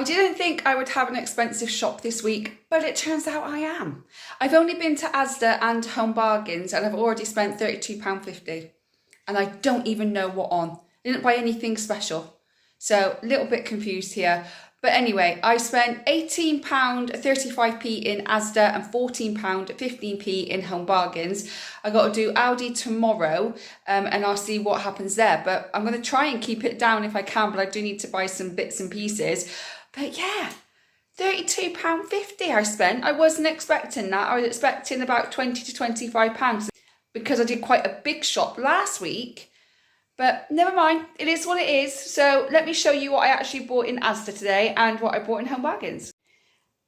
I didn't think I would have an expensive shop this week, but it turns out I am. I've only been to Asda and Home Bargains and I've already spent £32.50 and I don't even know what on. I didn't buy anything special. So a little bit confused here. But anyway, I spent £18.35p in Asda and £14.15p in Home Bargains. I got to do Aldi tomorrow and I'll see what happens there. But I'm going to try and keep it down if I can, but I do need to buy some bits and pieces. But yeah, £32.50 I spent. I wasn't expecting that. I was expecting about £20 to £25 because I did quite a big shop last week. But never mind, it is what it is. So let me show you what I actually bought in Asda today and what I bought in Home Bargains.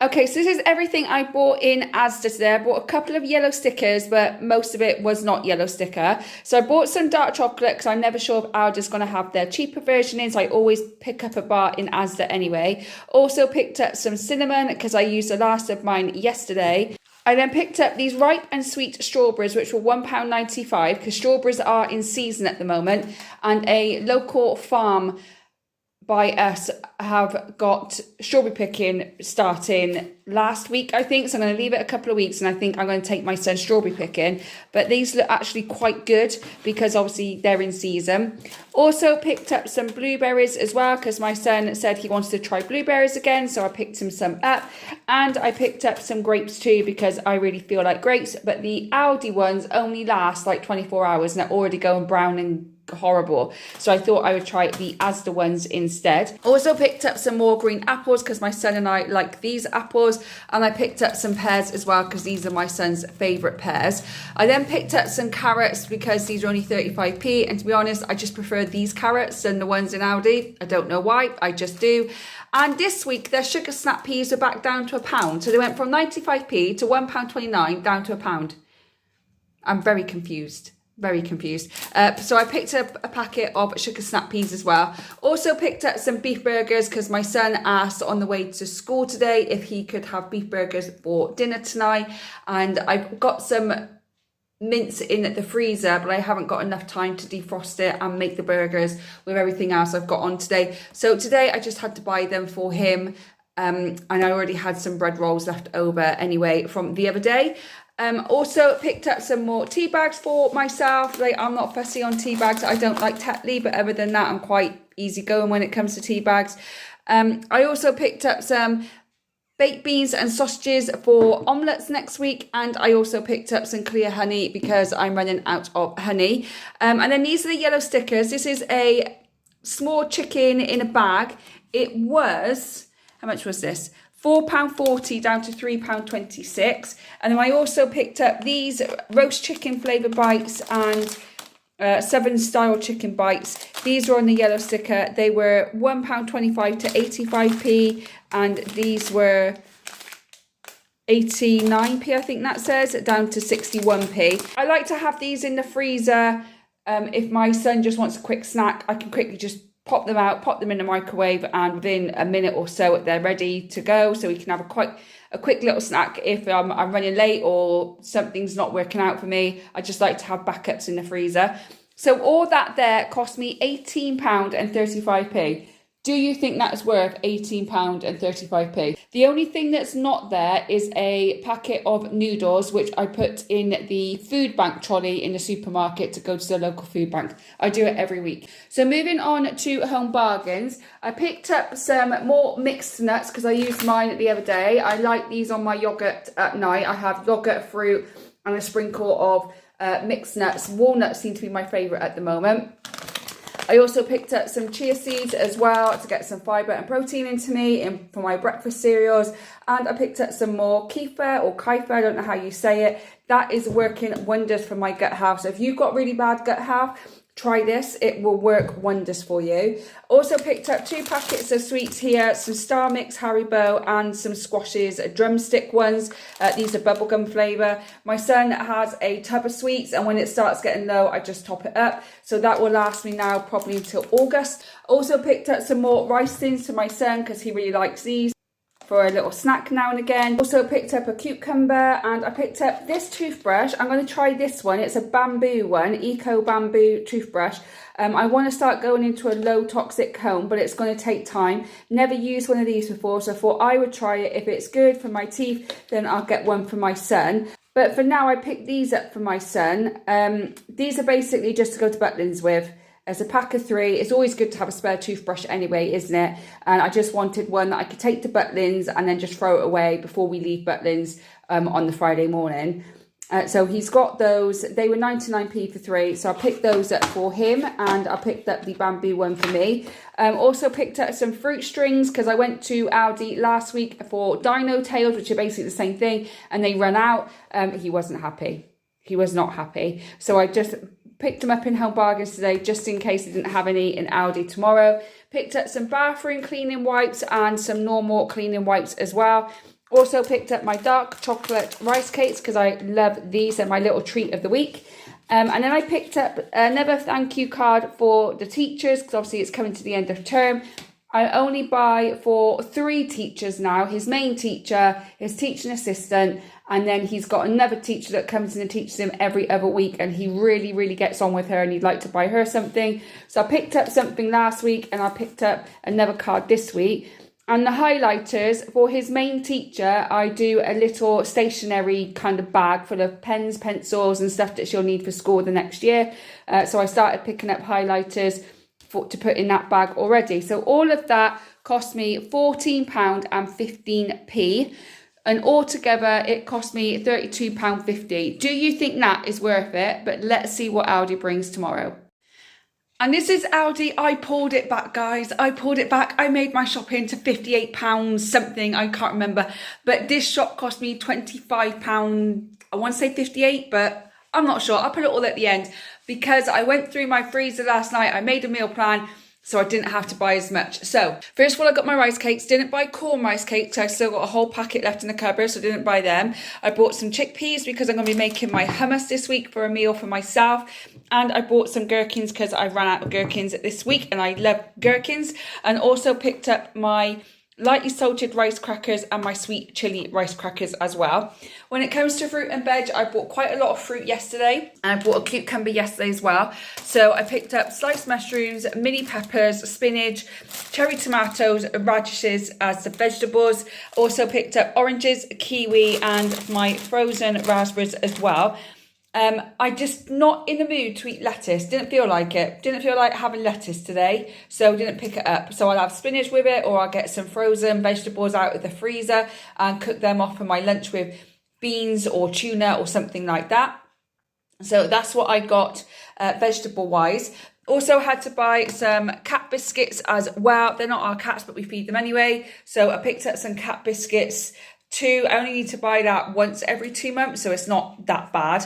Okay, so this is everything I bought in Asda today. I bought a couple of yellow stickers, but most of it was not yellow sticker. So I bought some dark chocolate because I'm never sure if Aldi's going to have their cheaper version in. So I always pick up a bar in Asda anyway. Also picked up some cinnamon because I used the last of mine yesterday. I then picked up these ripe and sweet strawberries, which were £1.95 because strawberries are in season at the moment. And a local farm by us have got strawberry picking starting last week, I think. So I'm going to leave it a couple of weeks and I think I'm going to take my son strawberry picking. But these look actually quite good because obviously they're in season. Also picked up some blueberries as well because my son said he wanted to try blueberries again. So I picked him some up. And I picked up some grapes too because I really feel like grapes. But the Aldi ones only last like 24 hours and they're already going brown and horrible. So I thought I would try the Asda ones instead. Also picked up some more green apples because my son and I like these apples, and I picked up some pears as well because these are my son's favourite pears. I then picked up some carrots because these are only 35p, and to be honest I just prefer these carrots than the ones in Aldi. I don't know why, I just do. And this week their sugar snap peas are back down to £1, so they went from 95p to £1.29 down to £1. I'm very confused. Very confused. So I picked up a packet of sugar snap peas as well. Also picked up some beef burgers because my son asked on the way to school today if he could have beef burgers for dinner tonight. And I've got some mince in the freezer, but I haven't got enough time to defrost it and make the burgers with everything else I've got on today. So today I just had to buy them for him. And I already had some bread rolls left over anyway from the other day. Also picked up some more tea bags for myself. Like, I'm not fussy on tea bags. I don't like Tetley, but other than that, I'm quite easygoing when it comes to tea bags. I also picked up some baked beans and sausages for omelettes next week. And I also picked up some clear honey because I'm running out of honey. And then these are the yellow stickers. This is a small chicken in a bag. It was, how much was this? £4.40 down to £3.26. And then I also picked up these roast chicken flavour bites and 7 style chicken bites. These were on the yellow sticker. They were £1.25 to 85p, and these were 89p, I think that says, down to 61p. I like to have these in the freezer. If my son just wants a quick snack, I can quickly just pop them out, pop them in the microwave, and within a minute or so they're ready to go. So we can have a quick little snack if I'm running late or something's not working out for me. I just like to have backups in the freezer. So all that there cost me £18.35p. Do you think that's worth £18.35p? The only thing that's not there is a packet of noodles, which I put in the food bank trolley in the supermarket to go to the local food bank. I do it every week. So moving on to Home Bargains, I picked up some more mixed nuts because I used mine the other day. I like these on my yoghurt at night. I have yoghurt, fruit, and a sprinkle of mixed nuts. Walnuts seem to be my favourite at the moment. I also picked up some chia seeds as well to get some fibre and protein into me for my breakfast cereals. And I picked up some more kefir or kefir, I don't know how you say it. That is working wonders for my gut health. So if you've got really bad gut health, try this, it will work wonders for you. Also picked up 2 packets of sweets here, some Star Mix Haribo and some Squashes drumstick ones. These are bubblegum flavour. My son has a tub of sweets, and when it starts getting low, I just top it up. So that will last me now probably until August. Also picked up some more rice thins for my son because he really likes these. for a little snack now and again. Also picked up a cucumber, and I picked up this toothbrush. I'm going to try this one. It's a bamboo one, eco bamboo toothbrush. I want to start going into a low toxic comb, but it's going to take time. Never used one of these before, so I thought I would try it. If it's good for my teeth, then I'll get one for my son. But for now, I picked these up for my son. These are basically just to go to Butlins with. As a pack of 3, it's always good to have a spare toothbrush anyway, isn't it? And I just wanted one that I could take to Butlins and then just throw it away before we leave Butlins on the Friday morning. So he's got those. They were 99p for 3, so I picked those up for him, and I picked up the bamboo one for me. Also picked up some fruit strings because I went to Aldi last week for dino tails, which are basically the same thing, and they ran out. He wasn't happy. He was not happy. So I just picked them up in Home Bargains today, just in case they didn't have any in Aldi tomorrow. Picked up some bathroom cleaning wipes and some normal cleaning wipes as well. Also picked up my dark chocolate rice cakes because I love these. They're my little treat of the week. And then I picked up another thank you card for the teachers because obviously it's coming to the end of term. I only buy for 3 teachers now. His main teacher, his teaching assistant, and then he's got another teacher that comes in and teaches him every other week, and he really, really gets on with her, and he'd like to buy her something. So I picked up something last week, and I picked up another card this week. And the highlighters, for his main teacher, I do a little stationery kind of bag full of pens, pencils, and stuff that she'll need for school the next year. So I started picking up highlighters to put in that bag already. So all of that cost me £14.15. And altogether, it cost me £32.50. Do you think that is worth it? But let's see what Aldi brings tomorrow. And this is Aldi. I pulled it back, guys. I pulled it back. I made my shopping to £58 something. I can't remember. But this shop cost me £25. I want to say 58, but I'm not sure. I'll put it all at the end because I went through my freezer last night. I made a meal plan, so I didn't have to buy as much. So first of all, I got my rice cakes. Didn't buy corn rice cakes. I still got a whole packet left in the cupboard, so I didn't buy them. I bought some chickpeas because I'm going to be making my hummus this week for a meal for myself. And I bought some gherkins because I ran out of gherkins this week and I love gherkins. And also picked up my lightly salted rice crackers and my sweet chili rice crackers as well. When it comes to fruit and veg, I bought quite a lot of fruit yesterday, and I bought a cucumber yesterday as well. So I picked up sliced mushrooms, mini peppers, spinach, cherry tomatoes, radishes as the vegetables. Also picked up oranges, kiwi, and my frozen raspberries as well. I just not in the mood to eat lettuce. Didn't feel like it. Didn't feel like having lettuce today, so didn't pick it up. So I'll have spinach with it, or I'll get some frozen vegetables out of the freezer and cook them off for my lunch with beans or tuna or something like that. So that's what I got vegetable wise. Also had to buy some cat biscuits as well. They're not our cats, but we feed them anyway. So I picked up some cat biscuits too. I only need to buy that once every 2 months, so it's not that bad.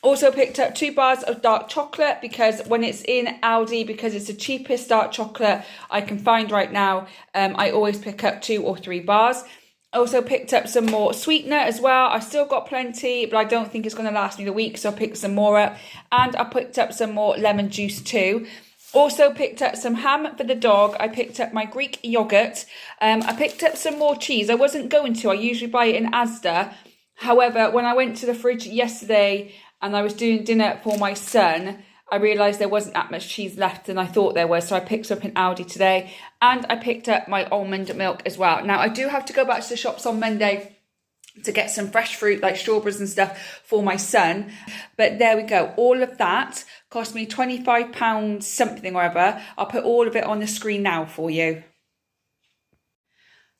Also picked up 2 bars of dark chocolate because when it's in Aldi, because it's the cheapest dark chocolate I can find right now, I always pick up 2 or 3 bars. Also picked up some more sweetener as well. I still got plenty, but I don't think it's going to last me the week, so I picked some more up. And I picked up some more lemon juice too. Also picked up some ham for the dog. I picked up my Greek yogurt. I picked up some more cheese. I wasn't going to. I usually buy it in Asda. However, when I went to the fridge yesterday and I was doing dinner for my son, I realised there wasn't that much cheese left than I thought there was. So I picked up in Aldi today, and I picked up my almond milk as well. Now, I do have to go back to the shops on Monday to get some fresh fruit like strawberries and stuff for my son. But there we go. All of that cost me £25 something or other. I'll put all of it on the screen now for you.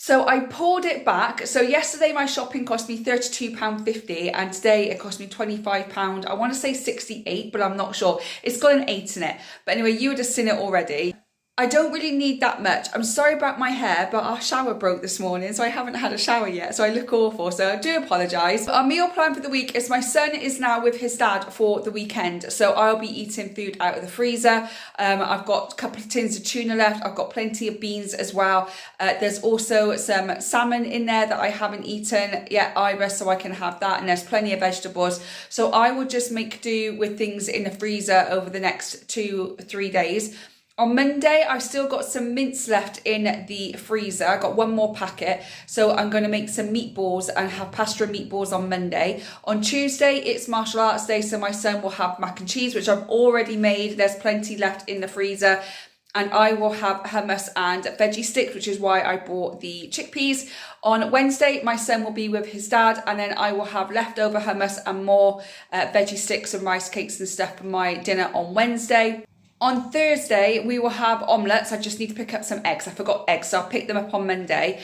So I pulled it back. So yesterday my shopping cost me £32.50 and today it cost me £25. I want to say 68, but I'm not sure. It's got an 8 in it. But anyway, you would have seen it already. I don't really need that much. I'm sorry about my hair, but our shower broke this morning, so I haven't had a shower yet, so I look awful, so I do apologise. Our meal plan for the week is my son is now with his dad for the weekend, so I'll be eating food out of the freezer. I've got a couple of tins of tuna left. I've got plenty of beans as well. There's also some salmon in there that I haven't eaten yet either, so I can have that, and there's plenty of vegetables. So I will just make do with things in the freezer over the next 2-3 days. On Monday, I've still got some mince left in the freezer. I got one more packet, so I'm going to make some meatballs and have pasta and meatballs on Monday. On Tuesday, it's martial arts day, so my son will have mac and cheese, which I've already made. There's plenty left in the freezer. And I will have hummus and veggie sticks, which is why I bought the chickpeas. On Wednesday, my son will be with his dad, and then I will have leftover hummus and more veggie sticks and rice cakes and stuff for my dinner on Wednesday. On Thursday, we will have omelettes. I just need to pick up some eggs. I forgot eggs, so I'll pick them up on Monday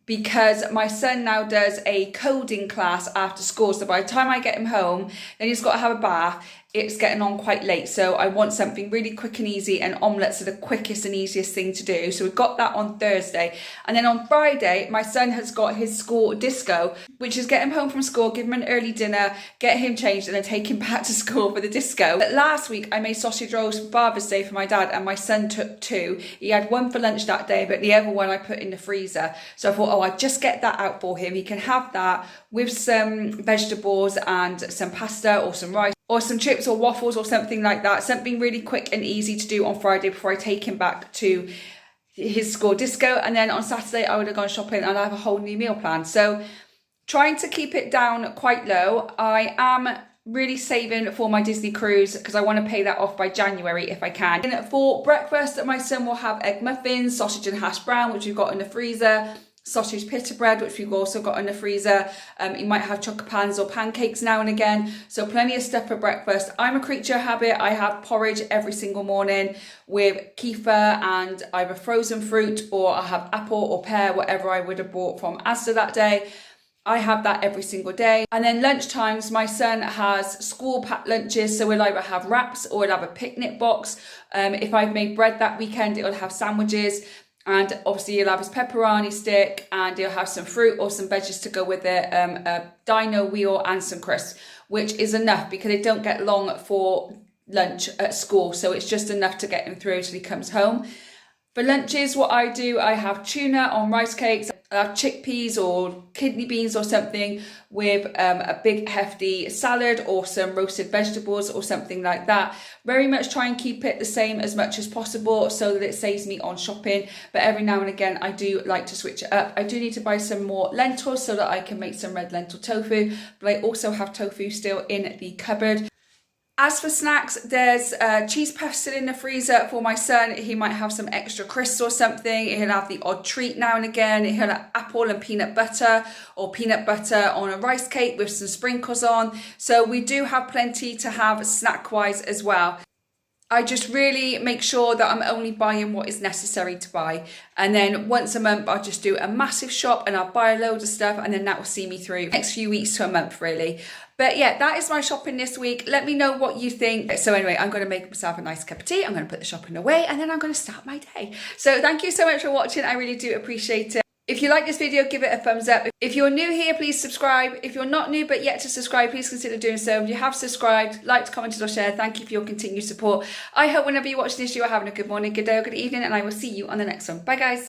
because my son now does a coding class after school. So by the time I get him home, then he's got to have a bath. It's getting on quite late, so I want something really quick and easy, and omelettes are the quickest and easiest thing to do. So we've got that on Thursday. And then on Friday, my son has got his school disco, which is get him home from school, give him an early dinner, get him changed, and then take him back to school for the disco. But last week, I made sausage rolls for Father's Day for my dad, and my son took 2. He had one for lunch that day, but the other one I put in the freezer. So I thought, oh, I'd just get that out for him. He can have that with some vegetables and some pasta or some rice, or some chips or waffles or something like that. Something really quick and easy to do on Friday before I take him back to his school disco. And then on Saturday, I would have gone shopping and I have a whole new meal plan. So trying to keep it down quite low. I am really saving for my Disney cruise because I want to pay that off by January if I can. And for breakfast, my son will have egg muffins, sausage and hash brown, which we've got in the freezer, sausage pita bread, which we've also got in the freezer. You might have chocolate pans or pancakes now and again. So plenty of stuff for breakfast. I'm a creature of habit. I have porridge every single morning with kefir and either frozen fruit, or I have apple or pear, whatever I would have bought from Asda that day. I have that every single day. And then lunch times, my son has school packed lunches, so we'll either have wraps or we'll have a picnic box. If I've made bread that weekend, it'll have sandwiches. And obviously he'll have his pepperoni stick, and he'll have some fruit or some veggies to go with it, a dino wheel and some crisps, which is enough because they don't get long for lunch at school. So it's just enough to get him through till he comes home. For lunches, what I do, I have tuna on rice cakes, I have chickpeas or kidney beans or something with a big hefty salad or some roasted vegetables or something like that. Very much try and keep it the same as much as possible so that it saves me on shopping. But every now and again, I do like to switch it up. I do need to buy some more lentils so that I can make some red lentil tofu, but I also have tofu still in the cupboard. As for snacks, there's cheese puffs still in the freezer for my son. He might have some extra crisps or something. He'll have the odd treat now and again. He'll have apple and peanut butter, or peanut butter on a rice cake with some sprinkles on. So we do have plenty to have snack-wise as well. I just really make sure that I'm only buying what is necessary to buy. And then once a month, I'll just do a massive shop and I'll buy a load of stuff, and then that will see me through the next few weeks to a month, really. But yeah, that is my shopping this week. Let me know what you think. So anyway, I'm going to make myself a nice cup of tea. I'm going to put the shopping away, and then I'm going to start my day. So thank you so much for watching. I really do appreciate it. If you like this video, give it a thumbs up. If you're new here, please subscribe. If you're not new but yet to subscribe, please consider doing so. If you have subscribed, liked, commented or shared, thank you for your continued support. I hope whenever you watch this, you are having a good morning, good day or good evening, and I will see you on the next one. Bye guys.